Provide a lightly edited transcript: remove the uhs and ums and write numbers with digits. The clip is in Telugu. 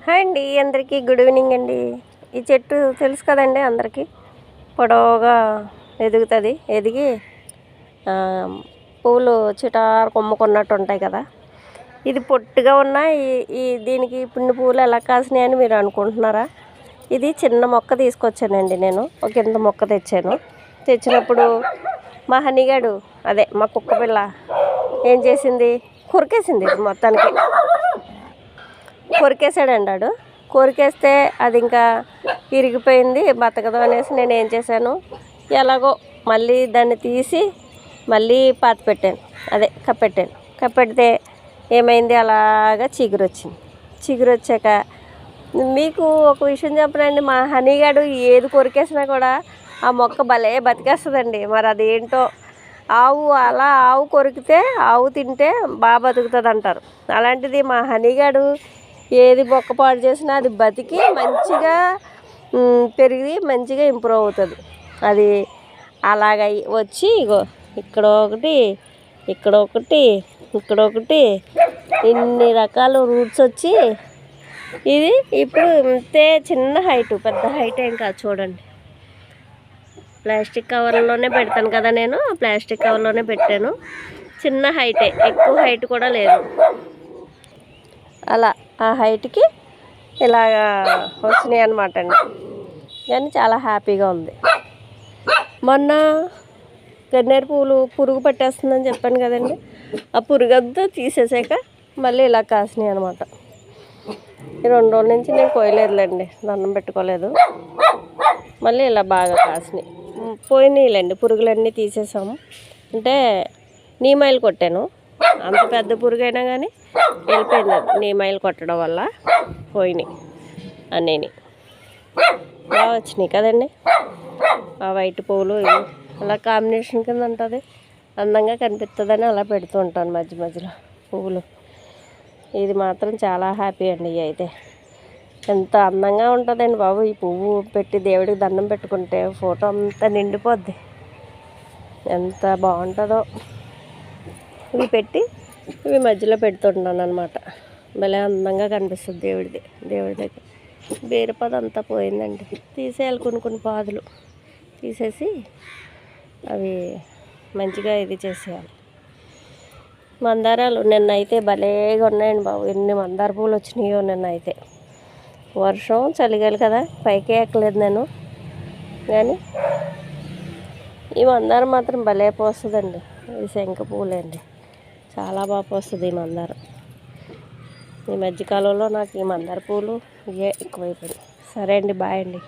హాయ్ అండి, అందరికీ గుడ్ ఈవినింగ్ అండి. ఈ చెట్టు తెలుసు కదండి అందరికీ, పొడవుగా ఎదుగుతుంది. ఎదిగి పూలు చిటారు కొమ్ముకున్నట్టు ఉంటాయి కదా. ఇది పొట్టుగా ఉన్న దీనికి పుణ్య పూలు ఎలా కాసినాయని మీరు అనుకుంటున్నారా? ఇది చిన్న మొక్క తీసుకొచ్చానండి. నేను ఒక ఇంత మొక్క తెచ్చినప్పుడు మా హనీగాడు, అదే మా కుక్క పిల్ల ఏం చేసింది, కొరికేసింది. మొత్తానికి కొరికేసాడండి ఆడు. కొరికేస్తే అది ఇంకా ఇరిగిపోయింది, బతకదు అనేసి నేను ఏం చేశాను, ఎలాగో మళ్ళీ దాన్ని తీసి మళ్ళీ పాతి పెట్టాను, అదే కప్పెడితే ఏమైంది, అలాగా చిగురు వచ్చింది. చిగురు వచ్చాక మీకు ఒక విషయం చెప్పనండి, మా హనీగాడు ఏది కొరికేసినా కూడా ఆ మొక్క భలే బతికేస్తుందండి. మరి అదేంటో, ఆవు కొరికితే ఆవు తింటే బాగా బతుకుతుంది అంటారు. అలాంటిది మా హనీగాడు ఏది బొక్క పాడు చేసినా అది బతికి మంచిగా పెరిగి మంచిగా ఇంప్రూవ్ అవుతుంది. అది అలాగ వచ్చి ఇగో ఇక్కడ ఒకటి ఇన్ని రకాల రూట్స్ వచ్చి ఇది ఇప్పుడు ఇంతే చిన్న హైటు, పెద్ద హైట్ ఏం కాదు. చూడండి, ప్లాస్టిక్ కవర్లోనే పెడతాను కదా నేను, ప్లాస్టిక్ కవర్లోనే పెట్టాను. చిన్న హైటే, ఎక్కువ హైట్ కూడా లేదు. అలా ఆ హైట్కి ఇలాగా వచ్చినాయి అన్నమాట అండి. కానీ చాలా హ్యాపీగా ఉంది. మొన్న గన్నేరు పువ్వులు పురుగు పట్టేస్తుందని చెప్పాను కదండి, ఆ పురుగంతా తీసేసాక మళ్ళీ ఇలా కాసినాయి అనమాట. ఈ 2 రోజుల నుంచి నేను కోయలేదులేండి, దండం పెట్టుకోలేదు. మళ్ళీ ఇలా బాగా కాసినాయి. పోయినాయిలేండి, పురుగులన్నీ తీసేసాము. అంటే నీమాయిలు కొట్టాను, అంత పెద్ద పురుగైనా కానీ వెళ్ళిపోయింది. నీమాయిలు కొట్టడం వల్ల పోయినాయి అన్నీ. బాగా వచ్చినాయి కదండి ఆ వైట్ పువ్వులు. అలా కాంబినేషన్ కింద ఉంటుంది, అందంగా కనిపిస్తుందని అలా పెడుతూ ఉంటాను మధ్య మధ్యలో పువ్వులు. ఇది మాత్రం చాలా హ్యాపీ అండి. ఇవి అయితే ఎంత అందంగా ఉంటుందండి బాబు. ఈ పువ్వు పెట్టి దేవుడికి దండం పెట్టుకుంటే ఫోటో అంతా నిండిపోద్ది, ఎంత బాగుంటుందో. ఇవి పెట్టి ఇవి మధ్యలో పెడుతుంటాను అనమాట. భలే అందంగా కనిపిస్తుంది దేవుడి దగ్గర. బీరపద అంతా పోయిందండి, తీసేయాలి. కొన్ని పాదులు తీసేసి అవి మంచిగా ఇది చేసేయాలి. మందారాలు నిన్నైతే భలేగా ఉన్నాయండి బాబు. ఎన్ని మందార పూలు వచ్చినాయో నిన్నైతే. వర్షం చలిగాలి కదా, పైకే ఎక్కలేదు నేను. కానీ ఈ మందారం మాత్రం భలే పోస్తుందండి. ఇది శంఖ పూలండి, చాలా బాగా పోస్తుంది ఈ మందారం. ఈ మధ్యకాలంలో నాకు ఈ మందార పూలు ఇవే ఎక్కువైపోయాయి. సరే అండి, బాయ్ అండి.